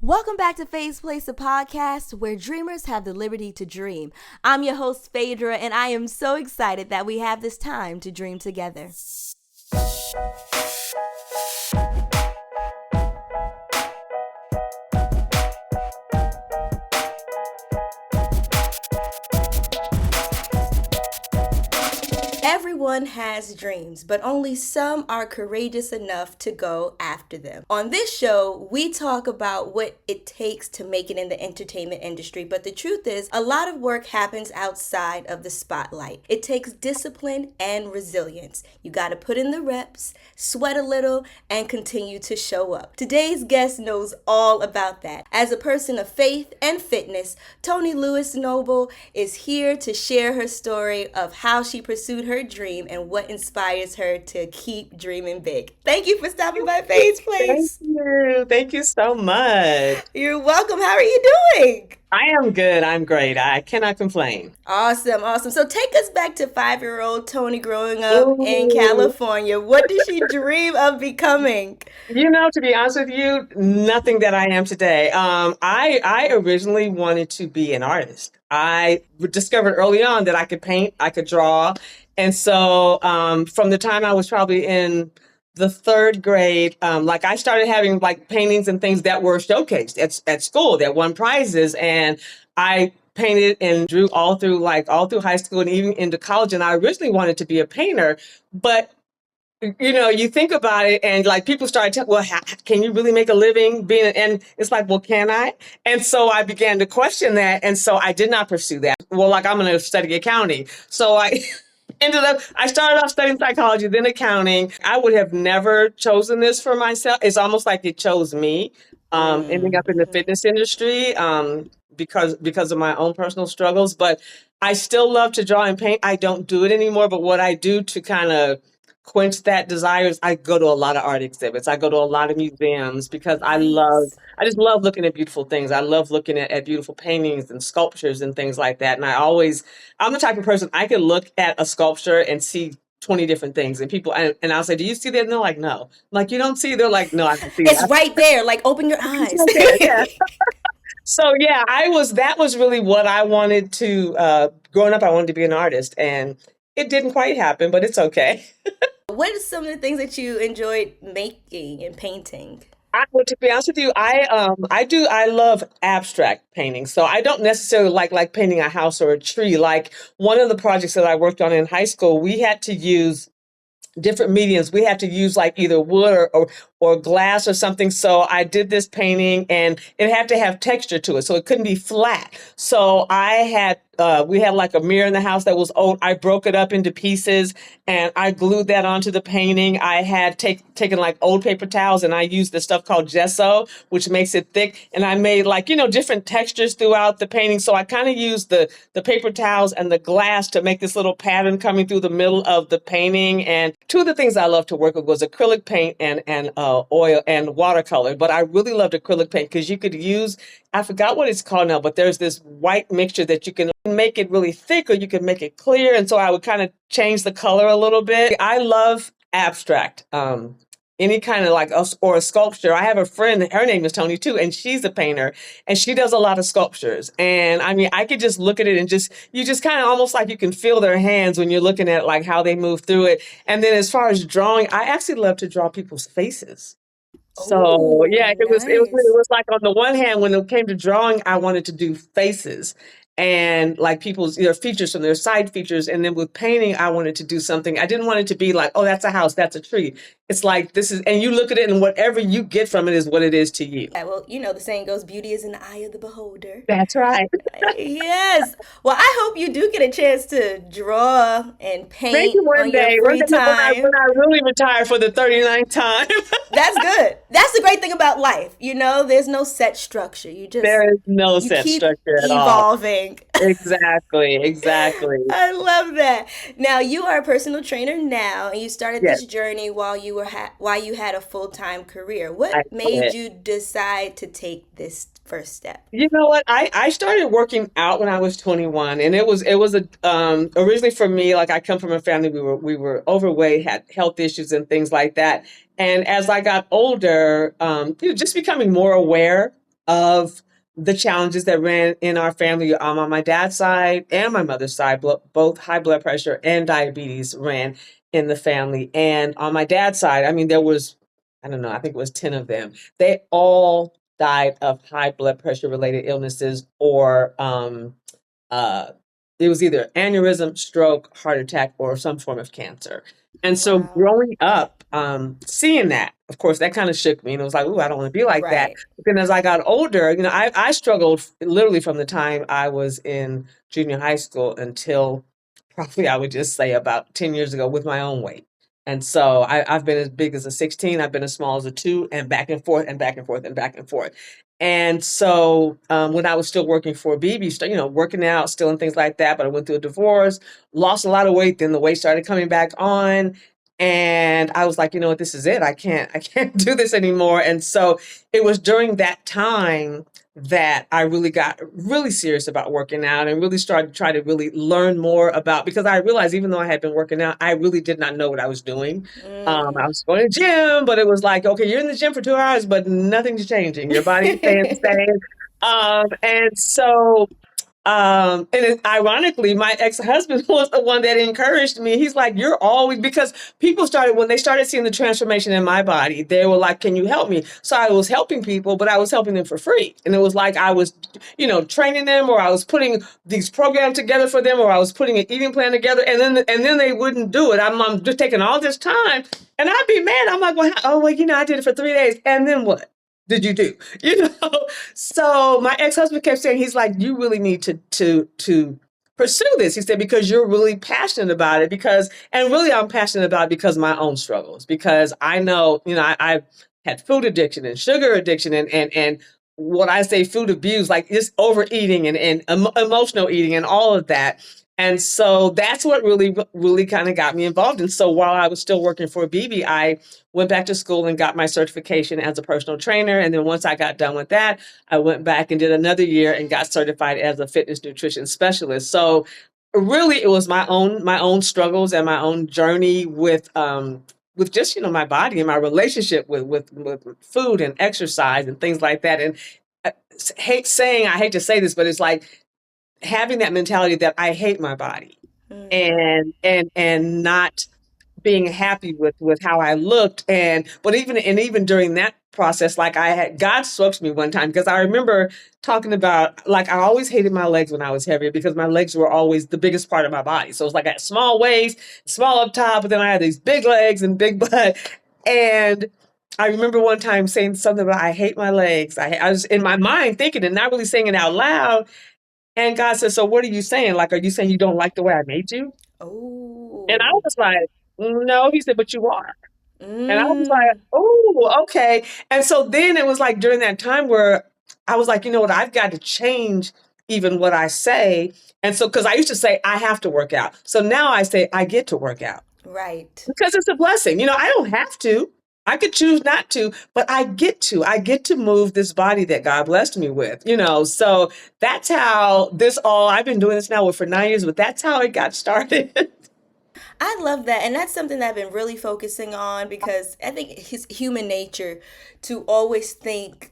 Welcome back to PHAE'S PLACE, a podcast where dreamers have the liberty to dream. I'm your host, Phaedra, and I am so excited that we have this time to dream together. Everyone has dreams, but only some are courageous enough to go after them. On this show, we talk about what it takes to make it in the entertainment industry, but the truth is, a lot of work happens outside of the spotlight. It takes discipline and resilience. You gotta put in the reps, sweat a little, and continue to show up. Today's guest knows all about that. As a person of faith and fitness, Toni Lewis-Noble is here to share her story of how she pursued her dream and what inspires her to keep dreaming big. Thank you for stopping by PHAE'S PLACE. Thank you so much. You're welcome. How are you doing? I am good. I'm great. I cannot complain. Awesome. So take us back to 5-year-old Toni growing up in California. What did she dream of becoming? To be honest with you, nothing that I am today. I originally wanted to be an artist. I discovered early on that I could paint, I could draw. And so from the time I was probably in the third grade, I started having paintings and things that were showcased at school that won prizes. And I painted and drew all through high school and even into college. And I originally wanted to be a painter, but you think about it and people started telling, well, can you really make a living being, and it's like, well, can I? And so I began to question that. And so I did not pursue that. Well, I'm going to study accounting. So I started off studying psychology, then accounting. I would have never chosen this for myself. It's almost like it chose me, ending up in the fitness industry, because of my own personal struggles. But I still love to draw and paint. I don't do it anymore. But what I do to kind of quench that desire is I go to a lot of art exhibits. I go to a lot of museums because I just love looking at beautiful things. I love looking at beautiful paintings and sculptures and things like that. And I'm the type of person, I can look at a sculpture and see 20 different things. And people, and I'll say, do you see that? And they're like, no. You don't see? They're like, no, I can see It's right there. Open your eyes. Yeah. So yeah, that was really what I wanted to, growing up, I wanted to be an artist, and it didn't quite happen, but it's okay. What are some of the things that you enjoyed making and painting? Well, to be honest with you, I love abstract painting. So I don't necessarily like painting a house or a tree. One of the projects that I worked on in high school, we had to use different mediums. We had to use either wood or glass or something. So I did this painting and it had to have texture to it. So it couldn't be flat. So we had a mirror in the house that was old. I broke it up into pieces and I glued that onto the painting. I had taken old paper towels and I used this stuff called gesso, which makes it thick. And I made different textures throughout the painting. So I kind of used the paper towels and the glass to make this little pattern coming through the middle of the painting. And two of the things I loved to work with was acrylic paint and oil and watercolor. But I really loved acrylic paint because you could use, I forgot what it's called now, but there's this white mixture that you can make it really thick or you can make it clear. And so I would kind of change the color a little bit. I love abstract, any kind of or a sculpture. I have a friend, her name is Toni too, and she's a painter and she does a lot of sculptures. And I could just look at it and you just kind of almost you can feel their hands when you're looking at how they move through it. And then as far as drawing, I actually love to draw people's faces. So yeah, it was on the one hand, when it came to drawing, I wanted to do faces and people's features from their side features. And then with painting, I wanted to do something. I didn't want it to be oh, that's a house, that's a tree. It's this is, and you look at it and whatever you get from it is what it is to you. Yeah, well, the saying goes, beauty is in the eye of the beholder. That's right. Yes. Well, I hope you do get a chance to draw and paint Maybe one day, your free time. When I really retire for the 39th time. That's good. That's the great thing about life. There's no set structure. There is no set structure at all. Evolving. Exactly. I love that. Now, you are a personal trainer now, and you started this journey while you had a full-time career. What made you decide to take this first step? You know what? I started working out when I was 21, and it was originally for me, I come from a family, we were overweight, had health issues and things like that. And as I got older, just becoming more aware of the challenges that ran in our family. On my dad's side and my mother's side, both high blood pressure and diabetes ran in the family. And on my dad's side, I mean, there was, I don't know, I think it was 10 of them. They all died of high blood pressure related illnesses or uh, it was either aneurysm, stroke, heart attack, or some form of cancer. And so Wow. growing up, seeing that, of course, that kind of shook me. And it was like, ooh, I don't want to be like that. Right. But then as I got older, I struggled literally from the time I was in junior high school until probably I would just say about 10 years ago with my own weight. And so I've been as big as a 16, I've been as small as a 2, and back and forth and back and forth and back and forth. And so when I was still working for BB, working out still and things like that, but I went through a divorce, lost a lot of weight, then the weight started coming back on. And I was like, you know what, this is it. I can't do this anymore. And so it was during that time that I really got really serious about working out and really started to try to really learn more about, because I realized even though I had been working out, I really did not know what I was doing. I was going to gym, but it was like, okay, you're in the gym for 2 hours, but nothing's changing. Your body is staying the same. And so ironically, my ex-husband was the one that encouraged me. He's like, you're always, because when they started seeing the transformation in my body, they were like, can you help me? So I was helping people, but I was helping them for free. And it was like, I was, training them, or I was putting these programs together for them, or I was putting an eating plan together. And then they wouldn't do it. I'm just taking all this time and I'd be mad. I'm like, I did it for 3 days. And then what did you do? So my ex-husband kept saying, he's like, you really need to pursue this. He said, because you're really passionate about it, and really I'm passionate about it because of my own struggles, because I know, I've had food addiction and sugar addiction and what I say food abuse, like just overeating and emotional eating and all of that. And so that's what really, really kind of got me involved. And so while I was still working for BB, I went back to school and got my certification as a personal trainer. And then once I got done with that, I went back and did another year and got certified as a fitness nutrition specialist. So really it was my own struggles and my own journey with just, my body and my relationship with food and exercise and things like that. And I hate to say this, but it's like having that mentality that I hate my body Mm. and not being happy with how I looked. But even during that process, like God spoke to me one time, because I remember talking about, like, I always hated my legs when I was heavier because my legs were always the biggest part of my body. So it's like I had small waist, small up top, but then I had these big legs and big butt. And I remember one time saying something about, I hate my legs. I was in my mind thinking and not really saying it out loud. And God said, so what are you saying? Like, are you saying you don't like the way I made you? And I Oh. was like, no. He said, but you are. And I was like, Mm. oh, okay. And so then it was like during that time where I was like, you know what, I've got to change even what I say. And so, because I used to say, I have to work out. So now I say, I get to work out Right. because it's a blessing. I don't have to. I could choose not to, but I get to. I get to move this body that God blessed me with. So that's how I've been doing this now for 9 years, but that's how it got started. I love that. And that's something that I've been really focusing on because I think it's human nature to always think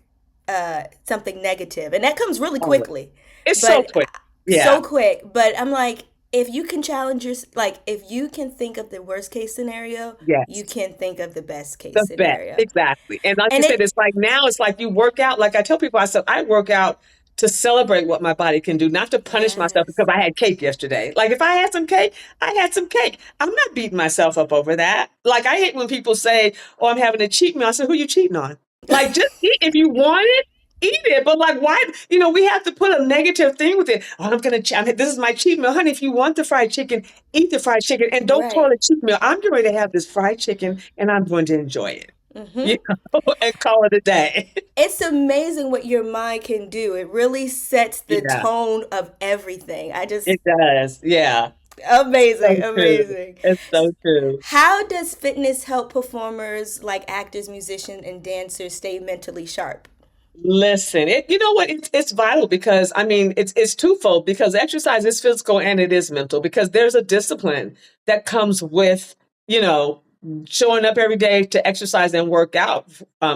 something negative. And that comes really Always. quickly. It's so But quick. so Yeah. quick. But I'm like, if you can challenge your, like, if you can think of the worst case scenario, you Yes. can think of the best case The best, scenario. exactly. And like you And said, it, it's like now it's like you work out. Like I tell people, I said, I work out to celebrate what my body can do, not to punish myself because yes, I had cake yesterday. Like if I had some cake, I had some cake. I'm not beating myself up over that. Like I hate when people say, oh, I'm having a cheat meal. I said, who you cheating on? Like just eat if you want it. Eat it, but like, why? We have to put a negative thing with it. Oh, this is my cheat meal, honey. If you want the fried chicken, eat the fried chicken, and don't call it right. a cheat meal. I'm getting ready to have this fried chicken, and I'm going to enjoy it you Hmm. and call it a day. It's amazing what your mind can do. It really sets the Yeah, tone of everything. I just, it does. Yeah, so amazing, true. amazing. It's so true. How does fitness help performers like actors, musicians, and dancers stay mentally sharp? Listen, you know what? It's vital because I mean it's twofold because exercise is physical and it is mental because there's a discipline that comes with you know showing up every day to exercise and work out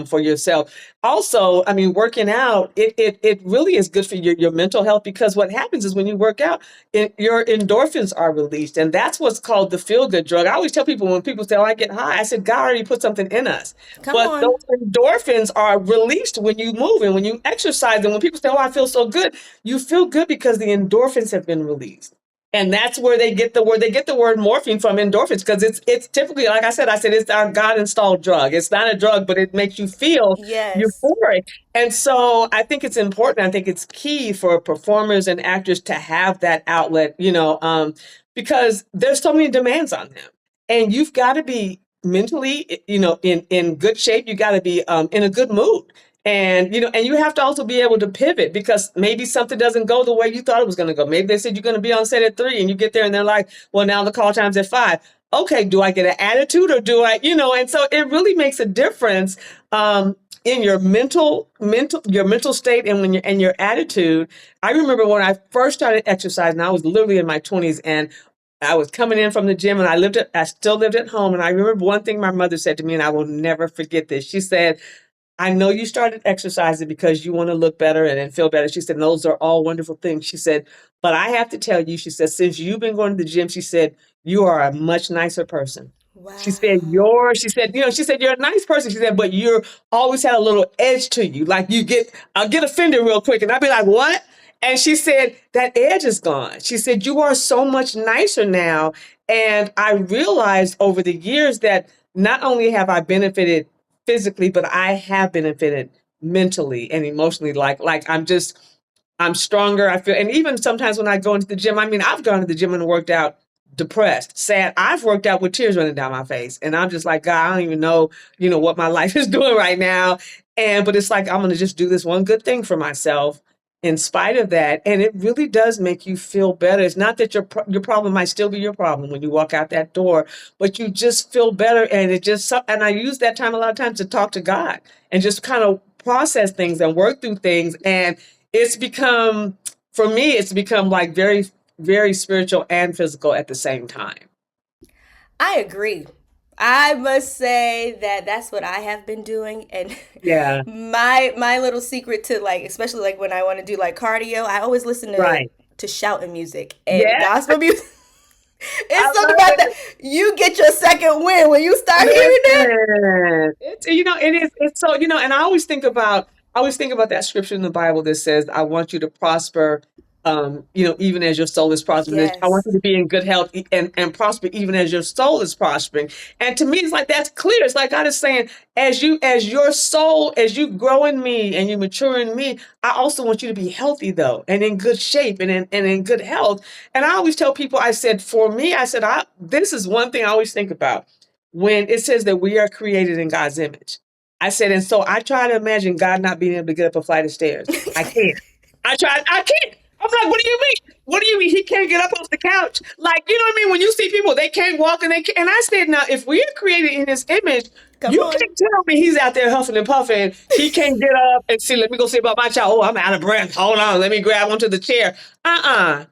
for yourself. Also, I mean, working out, it really is good for your mental health, because what happens is when you work out, your endorphins are released. And that's what's called the feel good drug. I always tell people, when people say, oh, I get high, I said, God already put something in us. Come But on. those endorphins are released when you move and when you exercise. And when people say, oh, I feel so good, you feel good because the endorphins have been released. And that's where they get the word morphine from, endorphins, because it's typically, like I said it's our God installed drug. It's not a drug, but it makes you feel Yes. euphoric. And so I think it's important. I think it's key for performers and actors to have that outlet, because there's so many demands on them, and you've got to be mentally, in good shape. You got to be in a good mood. And you have to also be able to pivot, because maybe something doesn't go the way you thought it was going to go. Maybe they said you're going to be on set at 3 and you get there and they're like, well, now the call time's at 5. Okay, do I get an attitude, or do and so it really makes a difference in your mental state, and your attitude. I remember when I first started exercising, I was literally in my 20s, and I was coming in from the gym, and I still lived at home. And I remember one thing my mother said to me, and I will never forget this. She said, I know you started exercising because you want to look better and feel better. She said, those are all wonderful things. She said, but I have to tell you, she said, since you've been going to the gym, she said, you are a much nicer person. Wow. She said, you're a nice person. She said, but you're always had a little edge to you. Like I'll get offended real quick. And I'll be like, what? And she said, that edge is gone. She said, you are so much nicer now. And I realized over the years that not only have I benefited physically, but I have benefited mentally and emotionally. Like I'm stronger. I feel, and even sometimes when I go into the gym, I mean, I've gone to the gym and worked out depressed, sad. I've worked out with tears running down my face. And I'm just like, God, I don't even know, what my life is doing right now. But it's like, I'm going to just do this one good thing for myself in spite of that. And it really does make you feel better. It's not that your problem might still be your problem when you walk out that door, but you just feel better. And I use that time a lot of times to talk to God and just kind of process things and work through things. And for me, it's become like very, very spiritual and physical at the same time. I agree. I must say that that's what I have been doing, and Yeah, my little secret to, like, especially like when I want to do like cardio, I always listen right. to shouting music and Yeah, gospel music. I It's something love about that. it. You get your second win when you start hearing that. Listen, it is, it's so, and I always think about that scripture in the Bible that says, I want you to prosper, even as your soul is prospering. I want you Yes. to be in good health and prosper even as your soul is prospering. And to me, it's like, that's clear. It's like God is saying, as you grow in me and you mature in me, I also want you to be healthy though, and in good shape and in good health. And I always tell people, I said, for me, I said, this is one thing I always think about when it says that we are created in God's image. I said, and so I try to imagine God not being able to get up a flight of stairs. I can't. I can't. I'm like, what do you mean? What do you mean he can't get up off the couch? Like, you know what I mean? When you see people, they can't walk and they can't. And I said, now, if we are created in his image, Come you on. can't tell me he's out there huffing and puffing. He can't get up and see, let me go see about my child. Oh, I'm out of breath. Hold on. Let me grab onto the chair. Uh-uh.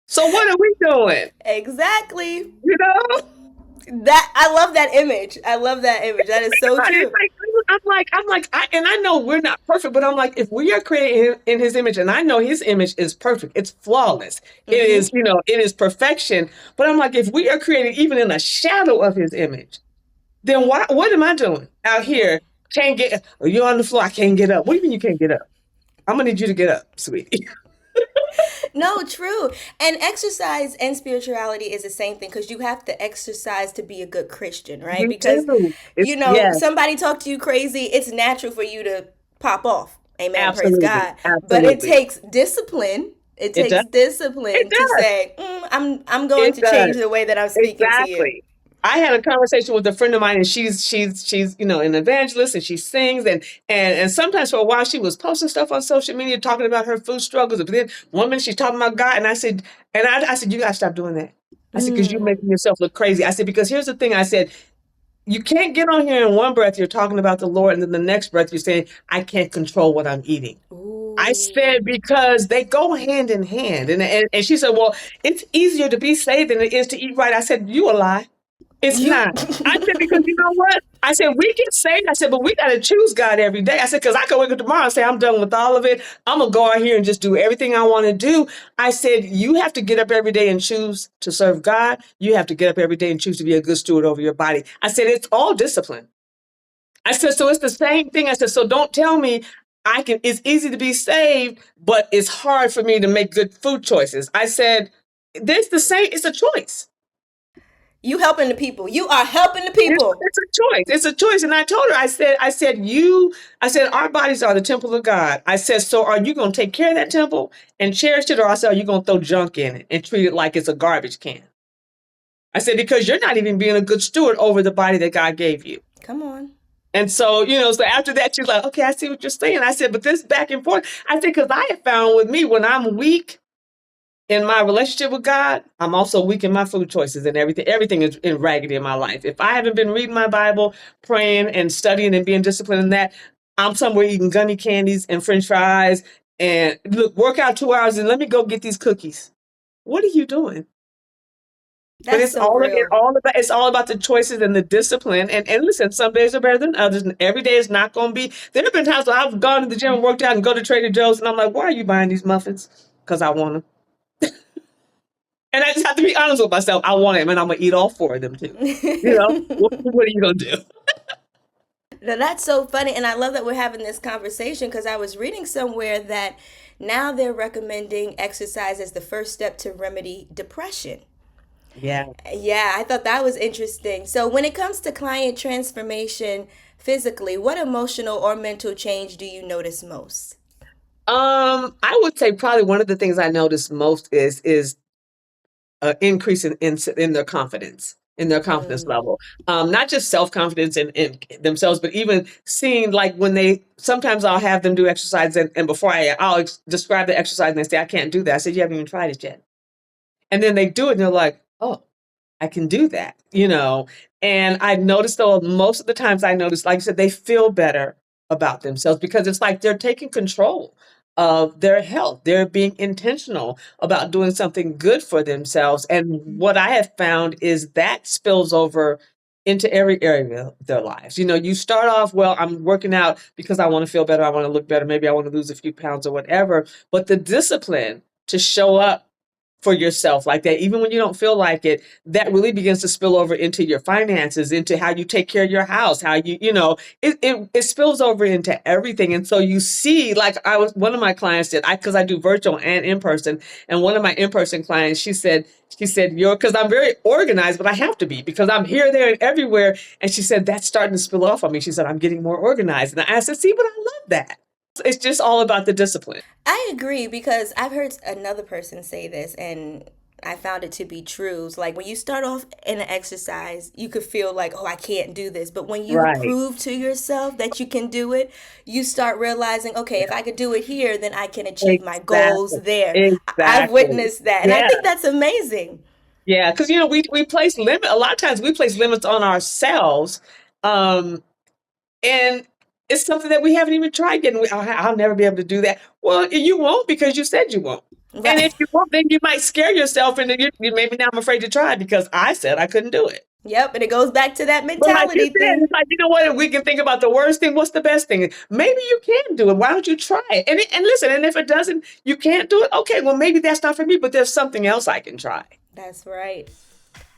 So what are we doing? Exactly. You know? That I love that image. I love that image. That is so Right. It's true. like, and I know we're not perfect, but I'm like, if we are created in his image, and I know his image is perfect, it's flawless, Hmm. it is perfection. But I'm like, if we are created even in a shadow of his image, then what am I doing out here? Can't get, oh, you're on the floor, I can't get up. What do you mean you can't get up? I'm gonna need you to get up, sweetie. No, true. And exercise and spirituality is the same thing, because you have to exercise to be a good Christian, right? You Because, do. Yes, somebody talk to you crazy, it's natural for you to pop off. Amen. Praise absolutely, God. But it absolutely. takes discipline. It It takes does. It discipline to does. say, I'm going It to does. change the way that I'm speaking to you. Exactly. I had a conversation with a friend of mine, and she's an evangelist, and she sings, and sometimes for a while she was posting stuff on social media talking about her food struggles. But then one minute she's talking about God, and I said, you gotta stop doing that. I said, because you're Mm. making yourself look crazy. I said, because here's the thing. I said, you can't get on here in one breath you're talking about the Lord, and then the next breath you're saying, I can't control what I'm eating. I said, Ooh. because they go hand in hand. And she said, well, it's easier to be saved than it is to eat right. I said, you a lie. It's You not. I said, because you know what? I said, we get saved. I said, but we got to choose God every day. I said, because I can wake up tomorrow and say, I'm done with all of it. I'm going to go out here and just do everything I want to do. I said, you have to get up every day and choose to serve God. You have to get up every day and choose to be a good steward over your body. I said, it's all discipline. I said, so it's the same thing. I said, so don't tell me it's easy to be saved, but it's hard for me to make good food choices. I said, it's a choice. you helping the people. You are helping the It's, people. it's a choice. It's a choice. And I told her, I said, our bodies are the temple of God. I said, so are you going to take care of that temple and cherish it? Or I said, are you going to throw junk in it and treat it like it's a garbage can? I said, because you're not even being a good steward over the body that God gave you. Come on. And so, so after that, she's like, okay, I see what you're saying. I said, but this back and forth. I said, because I have found with me, when I'm weak in my relationship with God, I'm also weak in my food choices and everything. Everything is in raggedy in my life. If I haven't been reading my Bible, praying and studying and being disciplined in that, I'm somewhere eating gummy candies and French fries and look, work out 2 hours and let me go get these cookies. What are you doing? But That's so real. it's all about the choices and the discipline. And listen, some days are better than others, and every day is not going to be. There have been times where I've gone to the gym and worked out and go to Trader Joe's, and I'm like, why are you buying these muffins? Because I want them. And I just have to be honest with myself. I want them, and I'm going to eat all 4 of them too. What are you going to do? Now, that's so funny. And I love that we're having this conversation because I was reading somewhere that now they're recommending exercise as the first step to remedy depression. Yeah. Yeah, I thought that was interesting. So, when it comes to client transformation physically, what emotional or mental change do you notice most? I would say probably one of the things I notice most is increase in their confidence. In their confidence Mm, level, not just self-confidence in themselves, but even seeing like when sometimes I'll have them do exercise and before I'll describe the exercise and they say, I can't do that. I said, you haven't even tried it yet. And then they do it and they're like, oh, I can do that, And I noticed though, most of the times I noticed, like I said, they feel better about themselves because it's like they're taking control of their health. They're being intentional about doing something good for themselves. And what I have found is that spills over into every area of their lives. You start off, well, I'm working out because I want to feel better. I want to look better. Maybe I want to lose a few pounds or whatever. But the discipline to show up for yourself like that, even when you don't feel like it, that really begins to spill over into your finances, into how you take care of your house, how it spills over into everything. And so you see, like one of my clients did, because I do virtual and in person, and one of my in-person clients, she said, because I'm very organized, but I have to be because I'm here, there, and everywhere. And she said, that's starting to spill off on me. She said, I'm getting more organized. And I said, see, but I love that. It's just all about the discipline. I agree because I've heard another person say this and I found it to be true. It's like when you start off in an exercise, you could feel like, oh, I can't do this. But when you Right. prove to yourself that you can do it, you start realizing, okay, if I could do it here, then I can achieve my Exactly. goals there. I've Exactly. witnessed that. And I Yeah. think that's amazing. Yeah. Because, we place a lot of times we place limits on ourselves. Um, and it's something that we haven't even tried yet. And I'll never be able to do that. Well, you won't because you said you won't. And Right. if you won't, then you might scare yourself. And then maybe now I'm afraid to try because I said I couldn't do it. Yep. And it goes back to that But like you mentality said, thing. it's like, you know what? If we can think about the worst thing, what's the best thing? Maybe you can do it. Why don't you try it? And listen, and if it doesn't, you can't do it. Okay, well, maybe that's not for me, but there's something else I can try. That's right.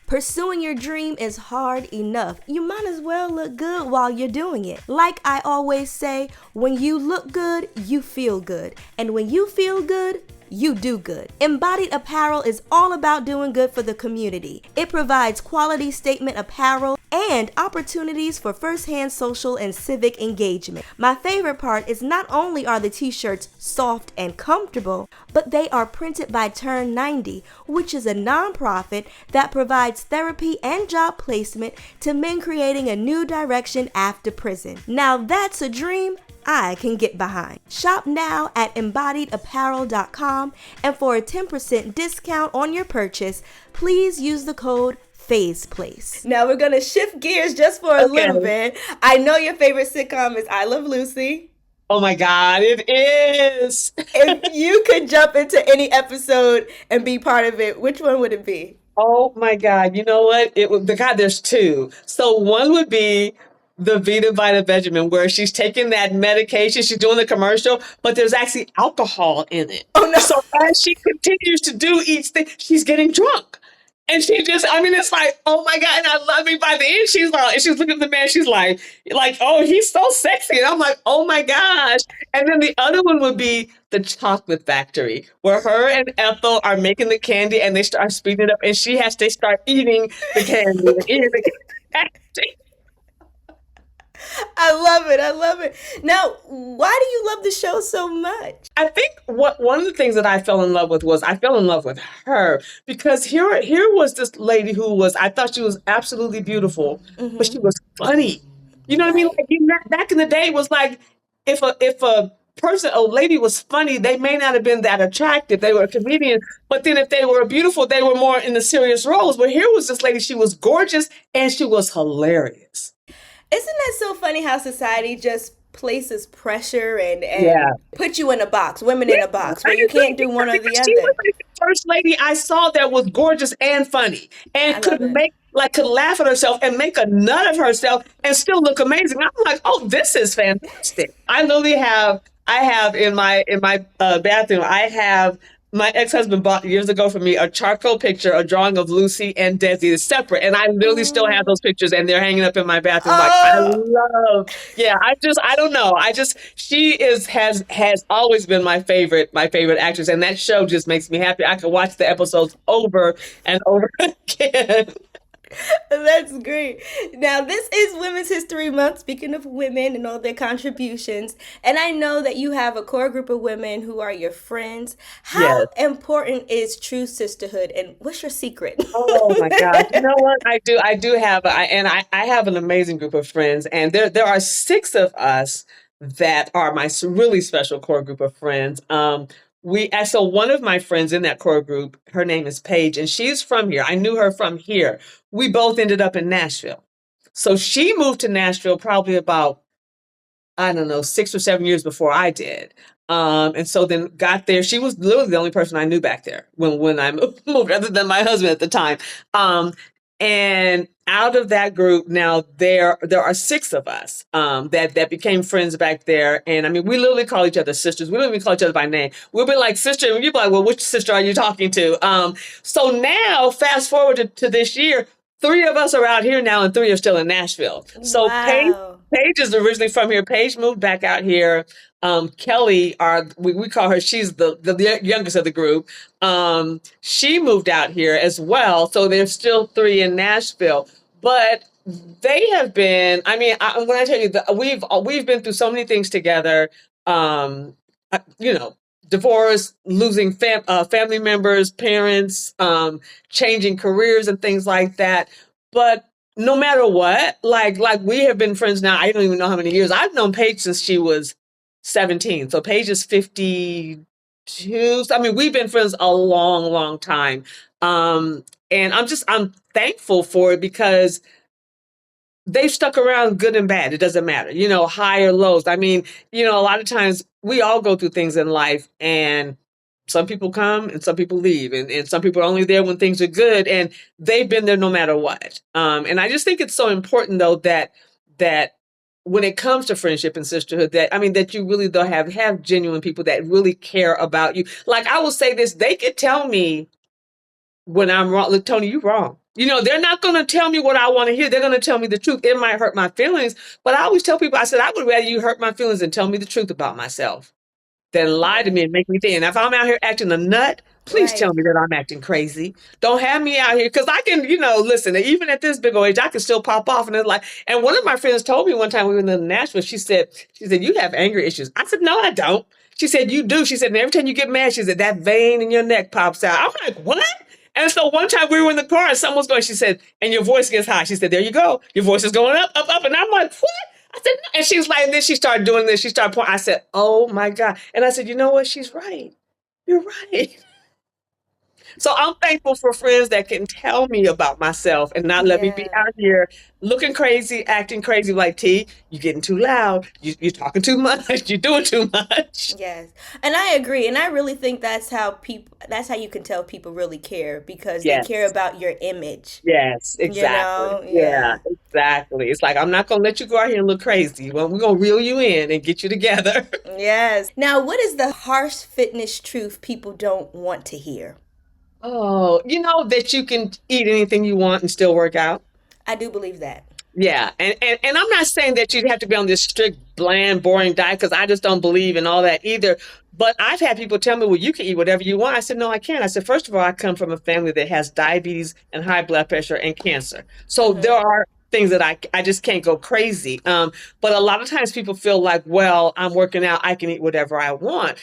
Pursuing your dream is hard enough. You might as well look good while you're doing it. Like I always say, when you look good, you feel good. And when you feel good, you do good. Embodied Apparel is all about doing good for the community. It provides quality statement apparel and opportunities for firsthand social and civic engagement. My favorite part is not only are the t-shirts soft and comfortable, but they are printed by Turn 90, which is a nonprofit that provides therapy and job placement to men creating a new direction after prison. Now that's a dream I can get behind. Shop now at embodiedapparel.com, and for a 10% discount on your purchase, please use the code PHAE'S PLACE. Now we're gonna shift gears just for a little bit. I know your favorite sitcom is I Love Lucy. Oh my God, it is. If you could jump into any episode and be part of it, which one would it be? Oh my God. You know what? It would the God, there's two. So one would be the Vita Vita Benjamin, where she's taking that medication, she's doing the commercial, but there's actually alcohol in it. Oh no. So as she continues to do each thing, she's getting drunk. And she just, I mean, it's like, oh my God, and I love me by the end. She's like, and she's looking at the man, she's like, oh, he's so sexy. And I'm like, oh my gosh. And then the other one would be the chocolate factory, where her and Ethel are making the candy and they start speeding it up, and they start eating the candy and eating the candy. I love it. I love it. Now, why do you love the show so much? I think what one of the things that I fell in love with was I fell in love with her because here was this lady who was I thought she was absolutely beautiful, but she Mm-hmm. was funny. You know what I mean? Right. Like back in the day, it was like if a person a lady was funny, they may not have been that attractive. They were a comedian, but then if they were beautiful, they were more in the serious roles. But here was this lady; she was gorgeous and she was hilarious. Isn't that so funny how society just places pressure and Yeah. put you in a box, women Yeah, in a box I where you agree can't do one or the because she was other? like the first lady I saw that was gorgeous and funny I and love it. could laugh at herself and make a nut of herself and still look amazing. I'm like, oh, this is fantastic. I have in my bathroom, I have my ex-husband bought years ago for me a charcoal picture, a drawing of Lucy and Desi. It's separate. And I literally still have Oh, those pictures and they're hanging up in my bathroom. Like, I oh, love yeah, I don't know. She has always been my favorite actress, and that show just makes me happy. I could watch the episodes over and over again. that's great. Now, this is Women's History Month, speaking of women and all their contributions. And I know that you have a core group of women who are your friends. Yes. How important is true sisterhood, and what's your secret? Oh my gosh. You know what? I do have I have an amazing group of friends, and there are six of us that are my really special core group of friends. So one of my friends in that core group, her name is Paige, and she's from here. I knew her from here. We both ended up in Nashville. So she moved to Nashville probably about I don't know, 6 or 7 years before I did. And so then got there. She was literally the only person I knew back there when I moved, other than my husband at the time. Um, and out of that group, now there are six of us that became friends back there. And I mean, we literally call each other sisters. We don't even call each other by name. We'll be like sister, and you'll be like, well, which sister are you talking to? So now, fast forward to this year, three of us are out here now, and three are still in Nashville. So Wow. Paige is originally from here. Paige moved back out here. Kelly, we call her, she's the youngest of the group. She moved out here as well. So there's still three in Nashville. But they have been, I mean, when I tell you that we've been through so many things together, you know, divorce, losing family members, parents, changing careers and things like that. But no matter what, like we have been friends now. I don't even know how many years. I've known Paige since she was 17. So Paige is 52. So, I mean, we've been friends a long, long time. And I'm thankful for it because they've stuck around good and bad. It doesn't matter, high or lows. I mean, a lot of times we all go through things in life and some people come and some people leave and some people are only there when things are good and they've been there no matter what. And I just think it's so important though that when it comes to friendship and sisterhood, that you really though have genuine people that really care about you. Like I will say this, they could tell me when I'm wrong. Look, Tony, you're wrong. They're not going to tell me what I want to hear. They're going to tell me the truth. It might hurt my feelings, but I always tell people, I said, I would rather you hurt my feelings and tell me the truth about myself than lie to me Right. and make me think. And if I'm out here acting a nut, please tell Right. me that I'm acting crazy. Don't have me out here because I can, listen, even at this big old age, I can still pop off. And it's like, and one of my friends told me one time we were in Nashville, she said, you have anger issues. I said, no, I don't. She said, you do. She said, and every time you get mad, she said, that vein in your neck pops out. I'm like, what? And so one time we were in the car and someone was going, she said, and your voice gets high. She said, there you go. Your voice is going up, up, up. And I'm like, what? I said, no. And she's like, and then she started doing this. She started pointing. I said, oh my God. And I said, you know what? She's right. You're right. So I'm thankful for friends that can tell me about myself and not let me be Yeah. out here looking crazy, acting crazy like T, you're getting too loud, you're talking too much, you're doing too much. Yes. And I agree. And I really think that's how you can tell people really care because they care Yes. about your image. Yes, You exactly. know? Yeah, Yeah. exactly. It's like I'm not gonna let you go out here and look crazy. Well, we're gonna reel you in and get you together. Yes. Now, what is the harsh fitness truth people don't want to hear? Oh, you know that you can eat anything you want and still work out? I do believe that. Yeah, and I'm not saying that you'd have to be on this strict, bland, boring diet because I just don't believe in all that either. But I've had people tell me, well, you can eat whatever you want. I said, no, I can't. I said, first of all, I come from a family that has diabetes and high blood pressure and cancer. So there Mm-hmm. are things that I just can't go crazy. But a lot of times people feel like, well, I'm working out, I can eat whatever I want.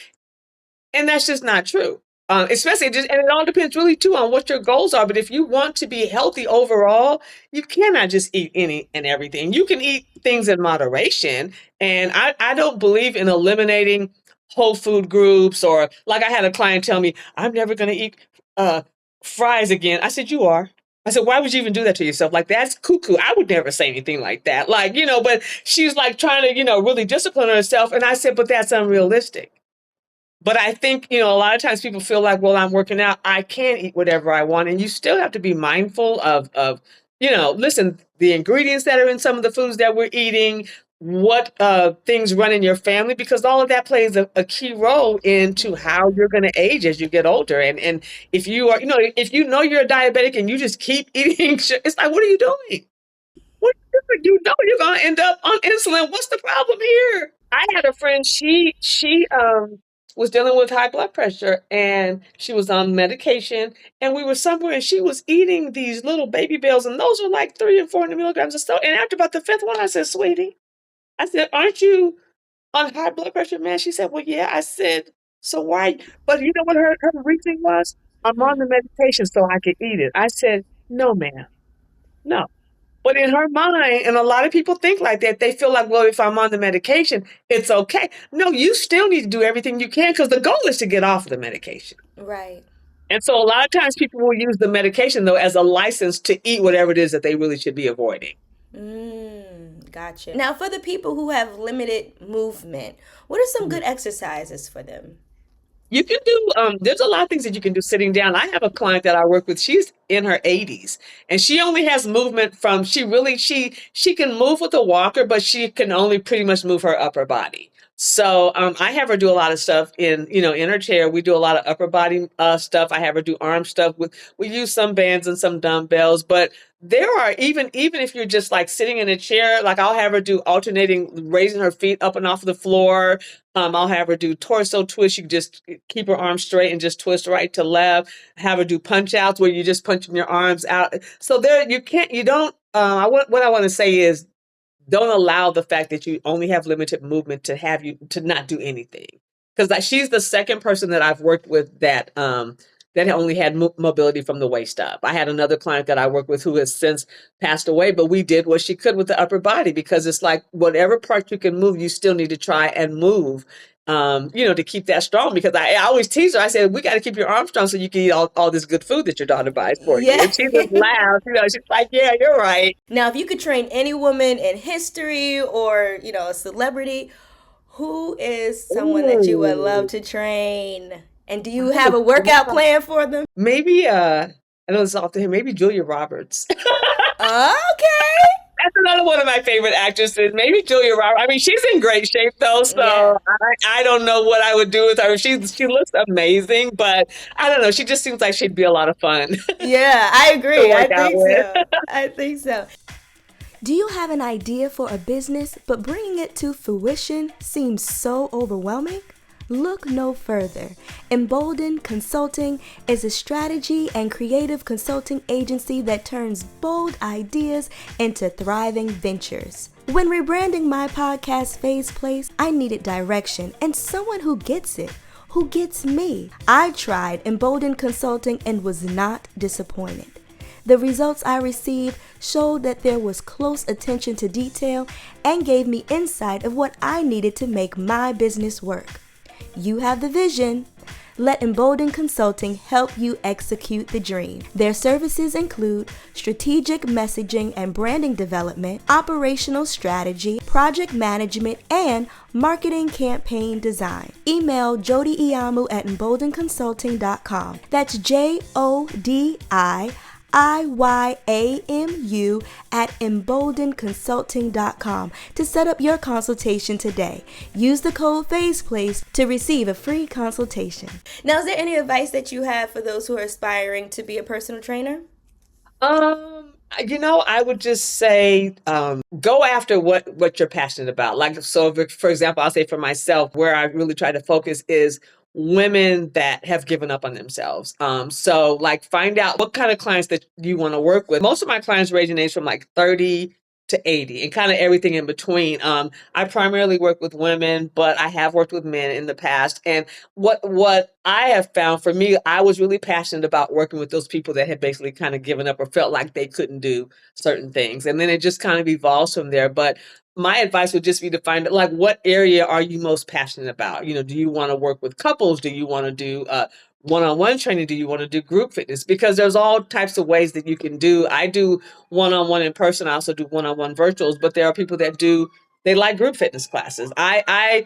And that's just not true. Especially just, and it all depends really too on what your goals are. But if you want to be healthy overall, you cannot just eat any and everything. You can eat things in moderation. And I don't believe in eliminating whole food groups or like I had a client tell me, I'm never going to eat uh, fries again. I said, you are. I said, why would you even do that to yourself? Like, that's cuckoo. I would never say anything like that. Like, but she's like trying to, really discipline herself. And I said, but that's unrealistic. But I think, a lot of times people feel like, well, I'm working out. I can eat whatever I want. And you still have to be mindful listen, the ingredients that are in some of the foods that we're eating, what things run in your family, because all of that plays a key role into how Mm-hmm. you're going to age as you get older. And if you are, if you know you're a diabetic and you just keep eating, it's like, what are you doing? What you know you're gonna end up on insulin. What's the problem here? I had a friend, she was dealing with high blood pressure and she was on medication and we were somewhere and she was eating these little baby bells and those are like 300 and 400 milligrams of stuff. And after about the fifth one, I said, sweetie, I said, aren't you on high blood pressure, man? She said, well, yeah. I said, so why? But you know what her reasoning was? I'm on the medication so I can eat it. I said, no, ma'am, no. But in her mind, and a lot of people think like that, they feel like, well, if I'm on the medication, it's okay. No, you still need to do everything you can because the goal is to get off the medication. Right. And so a lot of times people will use the medication, though, as a license to eat whatever it is that they really should be avoiding. Gotcha. Now, for the people who have limited movement, what are some good exercises for them? You can do, there's a lot of things that you can do sitting down. I have a client that I work with. She's in her 80s and she only has movement from, she can move with a walker, but she can only pretty much move her upper body. So I have her do a lot of stuff in her chair. We do a lot of upper body stuff. I have her do arm stuff we use some bands and some dumbbells, but there are even if you're just like sitting in a chair, like I'll have her do alternating, raising her feet up and off the floor. I'll have her do torso twist. You can just keep her arms straight and just twist right to left. Have her do punch outs where you're just punching your arms out. So there, you don't, what I want to say is don't allow the fact that you only have limited movement to have you to not do anything. Because like, she's the second person that I've worked with that only had mobility from the waist up. I had another client that I worked with who has since passed away, but we did what she could with the upper body because it's like whatever part you can move, you still need to try and move. To keep that strong because I always tease her. I said, we got to keep your arms strong so you can eat all this good food that your daughter buys for you. Yeah. And she just laughs, she's like, yeah, you're right. Now, if you could train any woman in history or, a celebrity, who is someone that you would love Ooh. to train? And do you have Oh, a workout plan for them? maybe I know it's off to him. Maybe Julia Roberts. Okay. That's another one of my favorite actresses. Maybe Julia Roberts. I mean, she's in great shape though, so Yeah. I don't know what I would do with her. She looks amazing, but I don't know. She just seems like she'd be a lot of fun Yeah, I to agree. I work out think with. so. I think so. Do you have an idea for a business, but bringing it to fruition seems so overwhelming? Look no further. Embolden Consulting is a strategy and creative consulting agency that turns bold ideas into thriving ventures. When rebranding my podcast, PHAE'S Place, I needed direction and someone who gets it, who gets me. I tried Embolden Consulting and was not disappointed. The results I received showed that there was close attention to detail and gave me insight of what I needed to make my business work. You have the vision. Let Embolden Consulting help you execute the dream. Their services include strategic messaging and branding development, operational strategy, project management, and marketing campaign design. Email Jodi Iyamu at emboldenconsulting.com. That's JODIIYAMU at emboldenconsulting.com to set up your consultation today. Use the code PHAE'S PLACE to receive a free consultation. Now, is there any advice that you have for those who are aspiring to be a personal trainer? I would just say, go after what you're passionate about. Like, so for example, I'll say for myself, where I really try to focus is women that have given up on themselves. So like find out what kind of clients that you want to work with. Most of my clients range in age from like 30 to 80 and kind of everything in between. I primarily work with women, but I have worked with men in the past. And what I have found for me, I was really passionate about working with those people that had basically kind of given up or felt like they couldn't do certain things. And then it just kind of evolves from there. But my advice would just be to find out, like, what area are you most passionate about? Do you want to work with couples? Do you want to do one-on-one training? Do you want to do group fitness? Because there's all types of ways that you can do. I do one-on-one in person. I also do one-on-one virtuals, but there are people that they like group fitness classes. I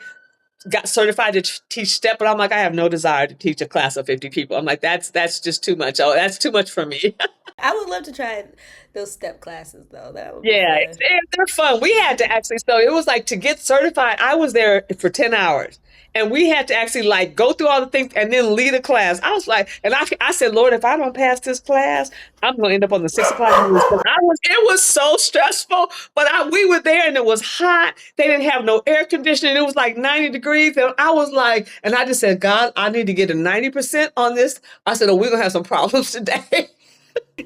got certified to teach step, but I'm like, I have no desire to teach a class of 50 people. I'm like, that's just too much. Oh, that's too much for me. I would love to try those step classes, though. That would be Yeah, fun. they're fun. We had to actually, so it was like to get certified, I was there for 10 hours. And we had to actually like go through all the things and then lead a class. I was like, and I said, Lord, if I don't pass this class, I'm going to end up on the 6 o'clock news. But it was so stressful. But we were there and it was hot. They didn't have no air conditioning. It was like 90 degrees. And I was like, and I just said, God, I need to get a 90% on this. I said, oh, we're going to have some problems today.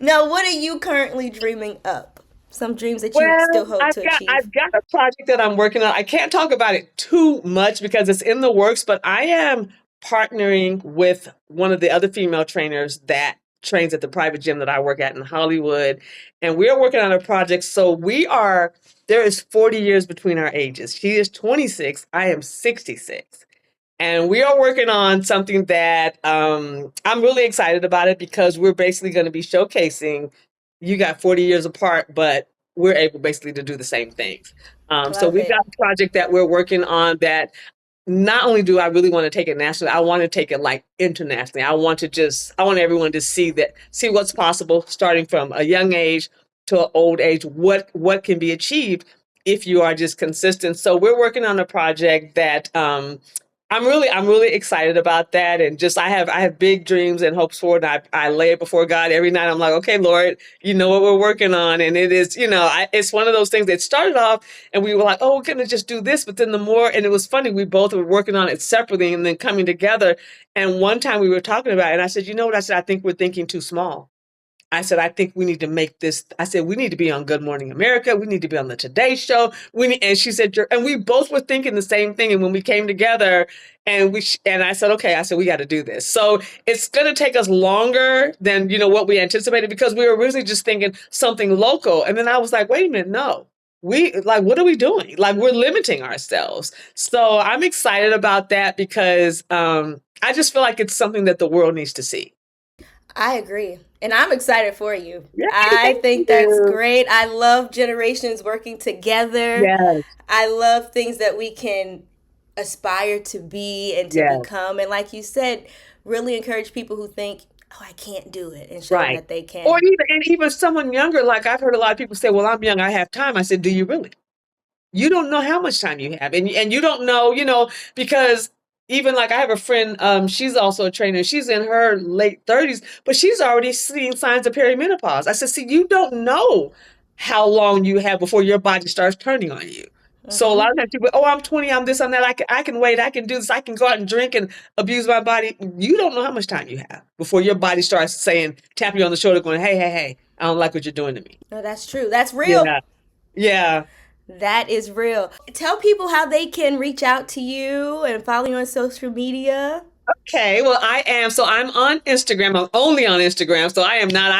Now, what are you currently dreaming up? Some dreams that you Well, still hope to achieve? I've got a project that I'm working on. I can't talk about it too much because it's in the works, but I am partnering with one of the other female trainers that trains at the private gym that I work at in Hollywood. And we are working on a project. So there is 40 years between our ages. She is 26. I am 66. And we are working on something that I'm really excited about it because we're basically going to be showcasing you got 40 years apart, but we're able basically to do the same things. So Love we've it. got a project that we're working on that not only do I really want to take it nationally, I want to take it like internationally. I want everyone to see what's possible starting from a young age to an old age, what can be achieved if you are just consistent. So we're working on a project that I'm really excited about that, and just I have big dreams and hopes for it. And I lay it before God every night. I'm like, okay, Lord, you know what we're working on, and it is, it's one of those things that started off, and we were like, oh, we're gonna just do this, but then and it was funny. We both were working on it separately, and then coming together. And one time we were talking about it, and I said, you know what? I said, I think we're thinking too small. I said, I think we need to make this. I said, we need to be on Good Morning America. We need to be on the Today Show. And she said, and we both were thinking the same thing. And when we came together and I said, okay, I said, we got to do this. So it's going to take us longer than, what we anticipated because we were originally just thinking something local. And then I was like, wait a minute, no. What are we doing? Like, we're limiting ourselves. So I'm excited about that because I just feel like it's something that the world needs to see. I agree. And I'm excited for you. Yay, I thank think that's you. great. I love generations working together. Yes, I love things that we can aspire to be and to yes, become. And like you said, really encourage people who think, oh, I can't do it, and show them right. that they Or can. even someone younger, like I've heard a lot of people say, well, I'm young, I have time. I said, do you really? You don't know how much time you have. And you don't know, because even like I have a friend, she's also a trainer. She's in her late 30s, but she's already seeing signs of perimenopause. I said, see, you don't know how long you have before your body starts turning on you. So a lot of times people, oh, I'm 20, I'm this, I'm that, I can wait, I can do this, I can go out and drink and abuse my body. You don't know how much time you have before your body starts saying, tapping you on the shoulder, going, hey, hey, hey, I don't like what you're doing to me. No, that's true. That's real. Yeah. Yeah. That is real. Tell people how they can reach out to you and follow you on social media. Okay, well, I'm on Instagram. I'm only on Instagram, so I am not.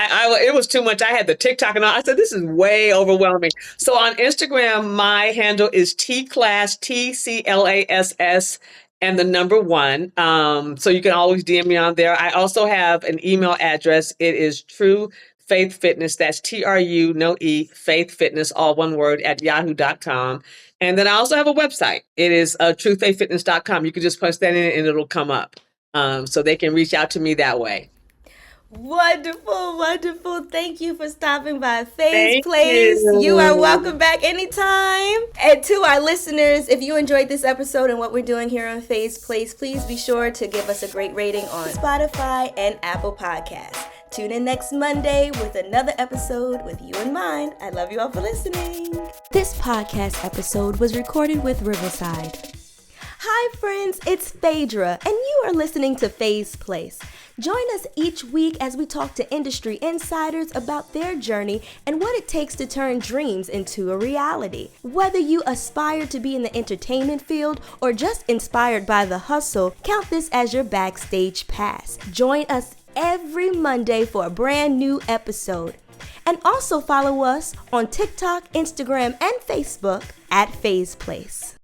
It was too much. I had the TikTok and all. I said this is way overwhelming. So on Instagram, my handle is TClass, TCLASS and the number 1. So you can always DM me on there. I also have an email address. It is True Faith Fitness. That's TRU, no E, Faith Fitness, all one word, at yahoo.com. And then I also have a website. It is truefaithfitness.com. You can just punch that in and it'll come up. So they can reach out to me that way. Wonderful, wonderful. Thank you for stopping by Phae'S Thank Place. You are you. welcome back anytime. And to our listeners, if you enjoyed this episode and what we're doing here on Phae'S Place, please be sure to give us a great rating on Spotify and Apple Podcasts. Tune in next Monday with another episode with you in mind. I love you all for listening. This podcast episode was recorded with Riverside. Hi friends, it's Phaedra, and you are listening to Phae'S Place. Join us each week as we talk to industry insiders about their journey and what it takes to turn dreams into a reality. Whether you aspire to be in the entertainment field or just inspired by the hustle, count this as your backstage pass. Join us every Monday for a brand new episode. And also follow us on TikTok, Instagram, and Facebook at Phae'S Place.